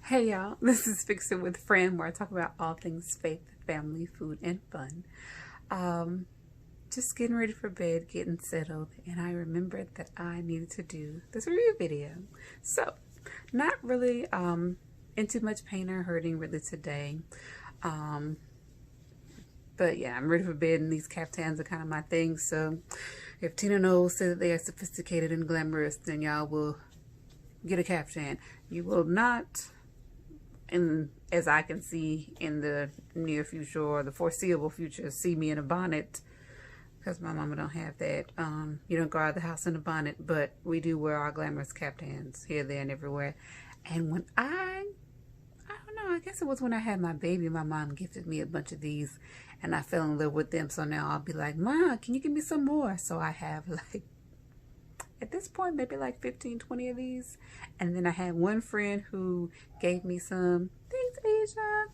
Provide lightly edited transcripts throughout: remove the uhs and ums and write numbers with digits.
Hey y'all, this is Fix It with Fran, where I talk about all things faith, family, food, and fun. Um, just getting ready for bed, getting settled, and I remembered that I needed to do this review video. So, not really in too much pain or hurting really today. Um, but yeah, I'm ready for bed, and these caftans are kind of my thing. So, if Tina Knowles said that they are sophisticated and glamorous, then y'all will get a caftan. You will not, and as I can see in the near future or the foreseeable future, see me in a bonnet, because my mama don't have that. You don't go out of the house in a bonnet, but we do wear our glamorous caftans here, there, and everywhere. And when I don't know, I guess it was when I had my baby, my mom gifted me a bunch of these, and I fell in love with them. So now I'll be like, "Ma, can you give me some more?" So I have like, at this point, maybe like 15, 20 of these. And then I had one friend who gave me some. Thanks, Asia.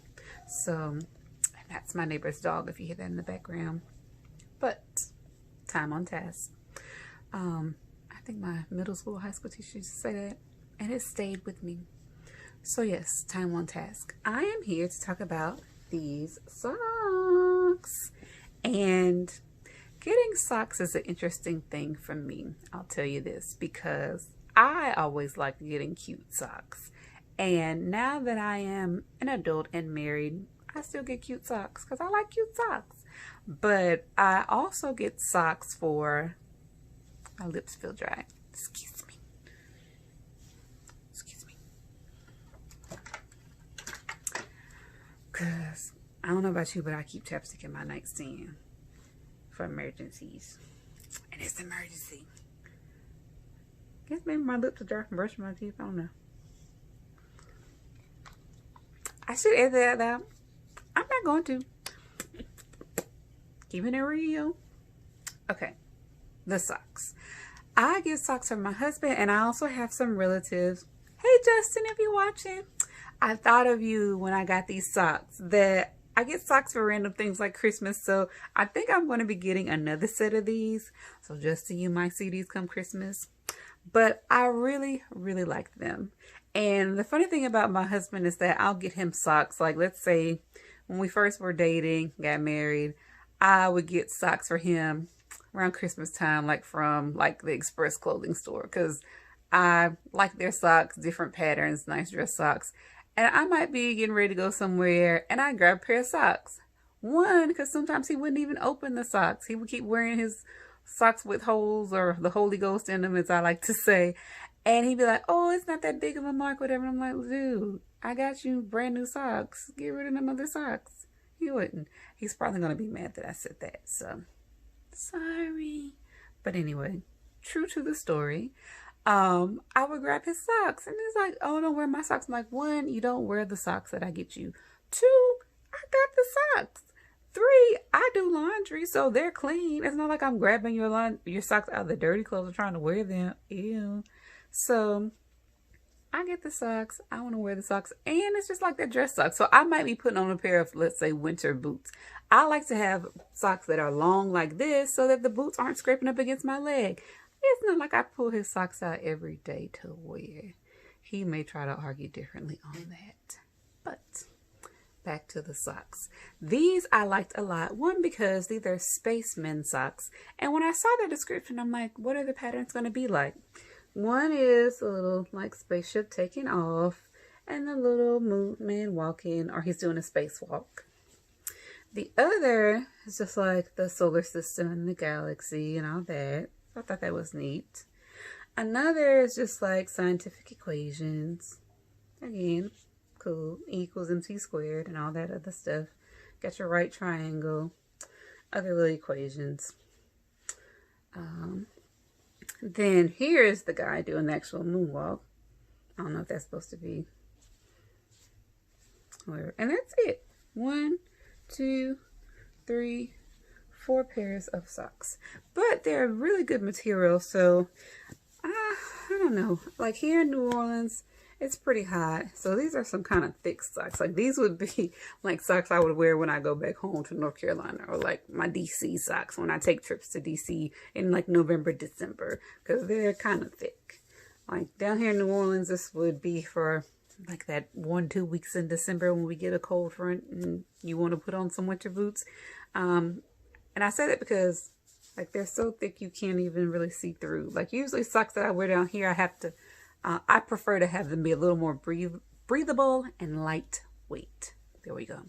So, and that's my neighbor's dog, if you hear that in the background. But, time on task. I think my middle school, high school teacher used to say that. And it stayed with me. So yes, time on task. I am here to talk about these socks. And getting socks is an interesting thing for me. I'll tell you this, because I always liked getting cute socks. And now that I am an adult and married, I still get cute socks because I like cute socks. But I also get socks for, my lips feel dry. Excuse me. Excuse me. Because I don't know about you, but I keep chapstick in my nightstand for emergencies. And it's an emergency. Guess maybe my lips are dry from brushing my teeth. I don't know. I should edit that out. I'm not going to. Keeping it real. Okay. The socks. I get socks from my husband, and I also have some relatives. Hey Justin, if you're watching. I thought of you when I got these socks. That I get socks for random things like Christmas, so I think I'm going to be getting another set of these. So Justin, you might see these come Christmas. But I really, really like them. And the funny thing about my husband is that I'll get him socks. Like, let's say when we first were dating, got married, I would get socks for him around Christmas time, like from like the Express clothing store, because I like their socks, different patterns, nice dress socks. And I might be getting ready to go somewhere, and I grab a pair of socks. One, because sometimes he wouldn't even open the socks. He would keep wearing his socks with holes, or the Holy Ghost in them, as I like to say. And he'd be like, "Oh, it's not that big of a mark, whatever." And I'm like, "Dude, I got you brand new socks. Get rid of them other socks." He wouldn't. He's probably going to be mad that I said that. So, sorry. But anyway, true to the story. I would grab his socks, and he's like, "Oh, don't wear my socks." I'm like, "One, you don't wear the socks that I get you. Two, I got the socks. Three, I do laundry, so they're clean. It's not like I'm grabbing your socks out of the dirty clothes and trying to wear them. Ew." So I get the socks. I want to wear the socks, and it's just like they're dress socks. So I might be putting on a pair of, let's say, winter boots. I like to have socks that are long like this so that the boots aren't scraping up against my leg. It's not like I pull his socks out every day to wear. He may try to argue differently on that. But back to the socks. These I liked a lot. One, because these are Spaceman socks. And when I saw the description, I'm like, what are the patterns going to be like? One is a little like spaceship taking off, and a little moon man walking, or he's doing a spacewalk. The other is just like the solar system and the galaxy and all that. I thought that was neat. Another is just like scientific equations. Again, cool. E equals mc squared and all that other stuff. Got your right triangle. Other little equations. Then here's the guy doing the actual moonwalk. I don't know if that's supposed to be whatever. And that's it. 1, 2, 3, 4 pairs of socks. But they're really good material, so I don't know. Like here in New Orleans, it's pretty hot. So these are some kind of thick socks. Like these would be like socks I would wear when I go back home to North Carolina, or like my DC socks when I take trips to DC in like November, December, because they're kind of thick. Like down here in New Orleans, this would be for like that 1-2 weeks in December when we get a cold front and you want to put on some winter boots. And I say that because like they're so thick you can't even really see through. Like usually socks that I wear down here, I have to, I prefer to have them be a little more breathable and lightweight. There we go.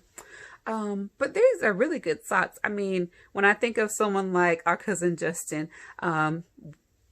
But these are really good socks. I mean, when I think of someone like our cousin Justin,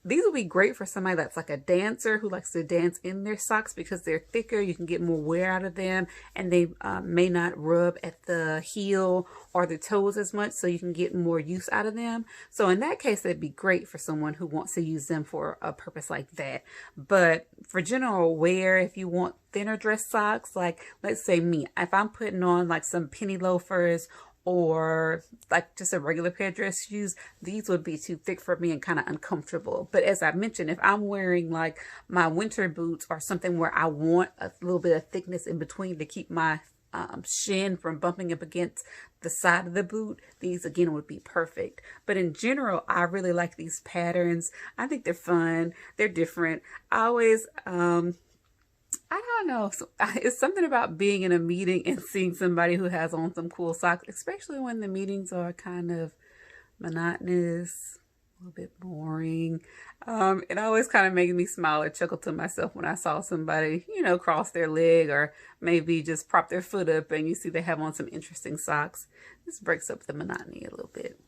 these will be great for somebody that's like a dancer who likes to dance in their socks because they're thicker. You can get more wear out of them, and they may not rub at the heel or the toes as much, so you can get more use out of them. So in that case, it'd be great for someone who wants to use them for a purpose like that. But for general wear, if you want thinner dress socks, like let's say me, if I'm putting on like some penny loafers or like just a regular pair of dress shoes, these would be too thick for me and kind of uncomfortable. But as I mentioned, if I'm wearing like my winter boots or something where I want a little bit of thickness in between to keep my shin from bumping up against the side of the boot, these again would be perfect. But in general, I really like these patterns. I think they're fun. They're different. I always, I don't know. It's something about being in a meeting and seeing somebody who has on some cool socks, especially when the meetings are kind of monotonous, a little bit boring. It always kind of made me smile or chuckle to myself when I saw somebody, you know, cross their leg or maybe just prop their foot up and you see they have on some interesting socks. This breaks up the monotony a little bit.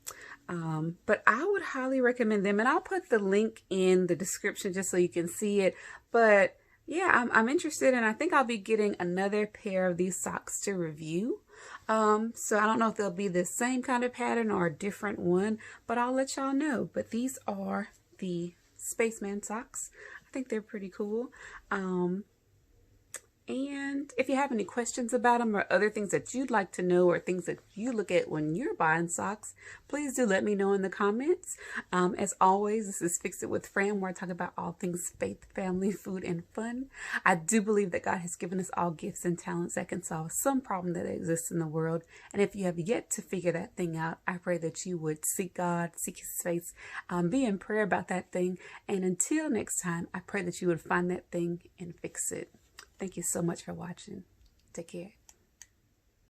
But I would highly recommend them, and I'll put the link in the description just so you can see it. But yeah, I'm interested, and I think I'll be getting another pair of these socks to review. So I don't know if they'll be the same kind of pattern or a different one, but I'll let y'all know. But these are the Spaceman socks. I think they're pretty cool. And if you have any questions about them or other things that you'd like to know or things that you look at when you're buying socks, please do let me know in the comments. As always, this is Fix It with Fran, where I talk about all things faith, family, food, and fun. I do believe that God has given us all gifts and talents that can solve some problem that exists in the world. And if you have yet to figure that thing out, I pray that you would seek God, seek His face, be in prayer about that thing. And until next time, I pray that you would find that thing and fix it. Thank you so much for watching. Take care.